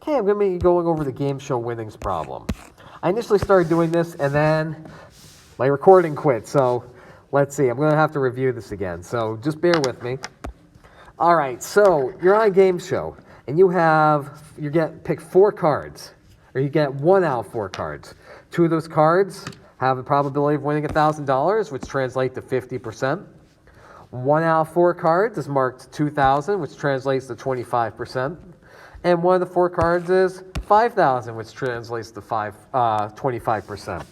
hey, I'm going to be going over the game show winnings problem. I initially started doing this, and then my recording quit, so let's see. I'm going to have to review this again, so just bear with me. All right, so you're on a game show, and pick 4 cards, or you get 1 out of 4 cards. 2 of those cards have a probability of winning $1,000, which translates to 50%. 1 out of 4 cards is marked 2,000, which translates to 25%. And 1 of the 4 cards is 5,000, which translates to 25%.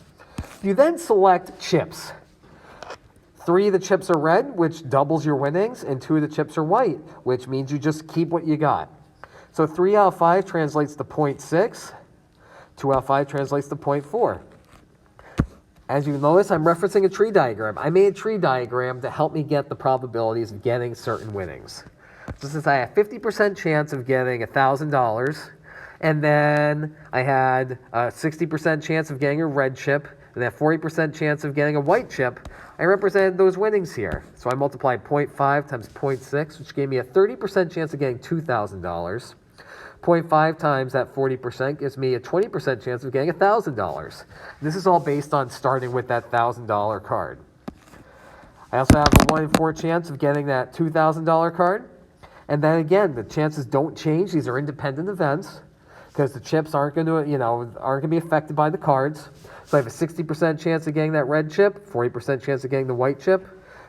You then select chips. 3 of the chips are red, which doubles your winnings, and 2 of the chips are white, which means you just keep what you got. So 3 out of 5 translates to 0.6. 2 out of 5 translates to 0.4. As you notice, I'm referencing a tree diagram. I made a tree diagram to help me get the probabilities of getting certain winnings. So since I had a 50% chance of getting $1,000, and then I had a 60% chance of getting a red chip, and a 40% chance of getting a white chip, I represented those winnings here. So I multiplied 0.5 times 0.6, which gave me a 30% chance of getting $2,000. 0.5 times that 40% gives me a 20% chance of getting $1,000. This is all based on starting with that $1,000 card. I also have a 1 in 4 chance of getting that $2,000 card. And then again, the chances don't change. These are independent events because the chips aren't going to be affected by the cards. So I have a 60% chance of getting that red chip, 40% chance of getting the white chip.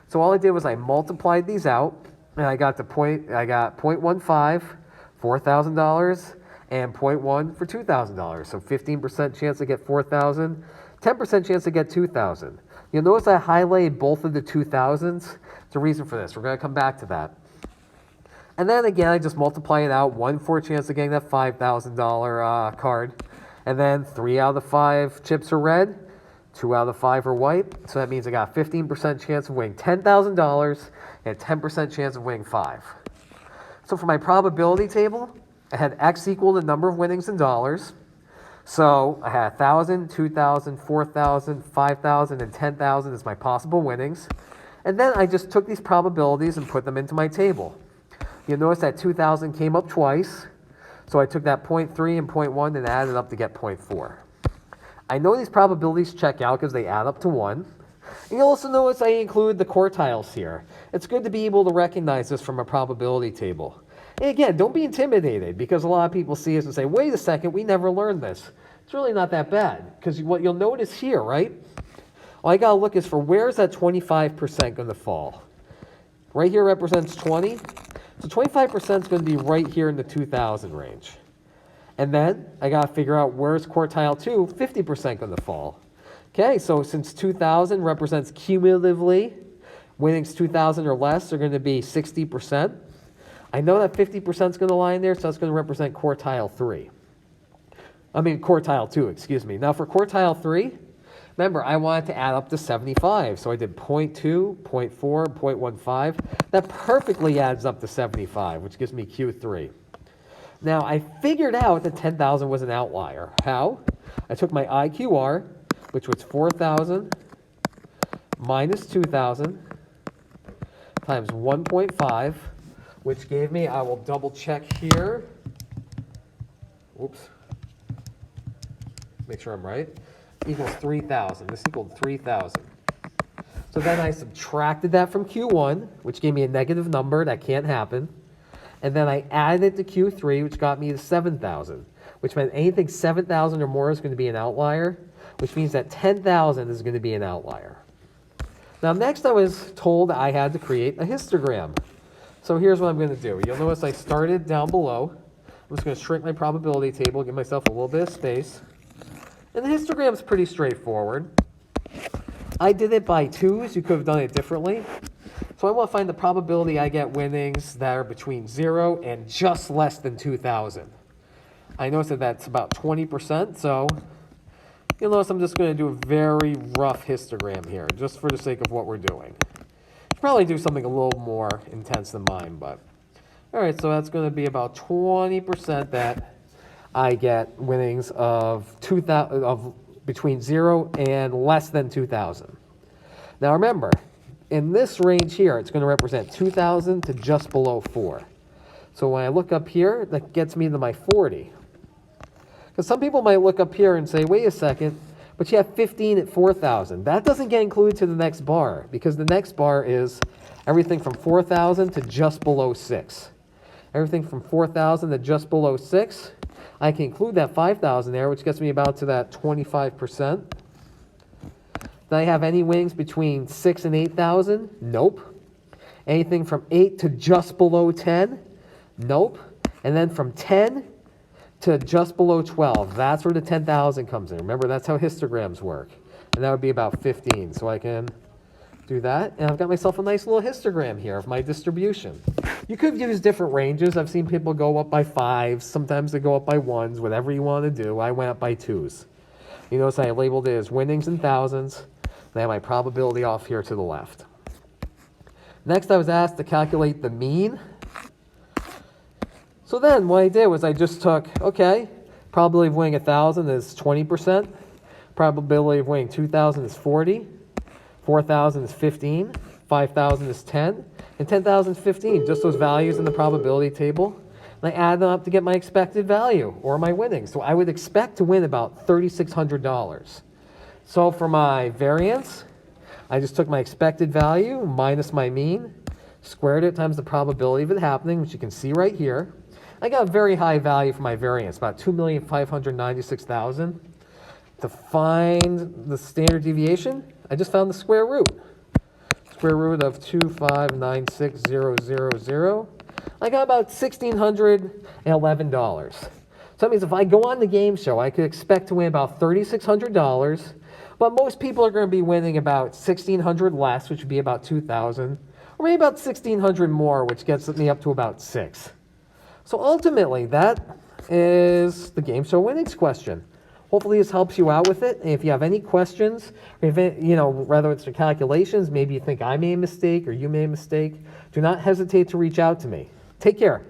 So all I did was I multiplied these out, and I got 0.15. $4,000 and 0.1 for $2,000. So 15% chance to get 4,000, 10% chance to get 2,000. You'll notice I highlighted both of the 2,000s. There's a reason for this. We're going to come back to that. And then again, I just multiply it out. 1 in 4 chance of getting that $5,000 card. And then 3 out of the 5 chips are red. 2 out of the 5 are white. So that means I got a 15% chance of winning $10,000 and a 10% chance of winning 5. So for my probability table, I had X equal the number of winnings in dollars. So I had 1,000, 2,000, 4,000, 5,000, and 10,000 as my possible winnings. And then I just took these probabilities and put them into my table. You'll notice that 2,000 came up twice. So I took that 0.3 and 0.1 and added up to get 0.4. I know these probabilities check out because they add up to 1. And you'll also notice I include the quartiles here. It's good to be able to recognize this from a probability table. And again, don't be intimidated because a lot of people see this and say, wait a second, we never learned this. It's really not that bad because what you'll notice here, right? All I got to look is for where's that 25% going to fall. Right here represents 20. So 25% is going to be right here in the 2,000 range. And then I got to figure out where's quartile 2, 50% going to fall. Okay, so since 2,000 represents cumulatively, winnings 2,000 or less are going to be 60%. I know that 50% is going to lie in there, so that's going to represent quartile 2, excuse me. Now for quartile 3, remember, I wanted to add up to 75, so I did 0.2, 0.4, 0.15. That perfectly adds up to 75, which gives me Q3. Now, I figured out that 10,000 was an outlier. How? I took my IQR, which was 4,000 minus 2,000 times 1.5, which gave me, I will double check here. Oops. Make sure I'm right. Equals 3,000. This equaled 3,000. So then I subtracted that from Q1, which gave me a negative number. That can't happen. And then I added it to Q3, which got me to 7,000, which meant anything 7,000 or more is going to be an outlier, which means that 10,000 is going to be an outlier. Now next I was told I had to create a histogram. So here's what I'm going to do. You'll notice I started down below. I'm just going to shrink my probability table, give myself a little bit of space. And the histogram is pretty straightforward. I did it by 2s. You could have done it differently. So I want to find the probability I get winnings that are between 0 and just less than 2,000. I notice that that's about 20%, so you'll notice I'm just going to do a very rough histogram here, just for the sake of what we're doing. Probably do something a little more intense than mine, but all right, so that's going to be about 20% that I get winnings of between 0 and less than 2,000. Now remember, in this range here, it's going to represent 2,000 to just below 4. So when I look up here, that gets me to my 40. Because some people might look up here and say, wait a second, but you have 15 at 4,000. That doesn't get included to the next bar, because the next bar is everything from 4,000 to just below 6. Everything from 4,000 to just below 6. I can include that 5,000 there, which gets me about to that 25%. Then I have any winnings between 6 and 8,000? Nope. Anything from 8 to just below 10? Nope. And then from 10 to just below 12, that's where the 10,000 comes in. Remember, that's how histograms work. And that would be about 15. So I can do that. And I've got myself a nice little histogram here of my distribution. You could use different ranges. I've seen people go up by 5s. Sometimes they go up by 1s. Whatever you want to do. I went up by 2s. You notice I labeled it as winnings in thousands. And I have my probability off here to the left. Next, I was asked to calculate the mean. So then what I did was I just took, okay, probability of winning 1,000 is 20%. Probability of winning 2,000 is 40. 4,000 is 15. 5,000 is 10. And 10,000 is 15, just those values in the probability table. And I add them up to get my expected value, or my winnings. So I would expect to win about $3,600. So for my variance, I just took my expected value minus my mean, squared it times the probability of it happening, which you can see right here. I got a very high value for my variance, about 2,596,000. To find the standard deviation, I just found the square root. Square root of 2,596,000. I got about $1,611. So that means if I go on the game show, I could expect to win about $3,600. But most people are going to be winning about $1,600 less, which would be about $2,000. Or maybe about $1,600 more, which gets me up to about $6,000. So ultimately, that is the game show winnings question. Hopefully this helps you out with it. And if you have any questions, or if whether it's the calculations, maybe you think I made a mistake or you made a mistake, do not hesitate to reach out to me. Take care.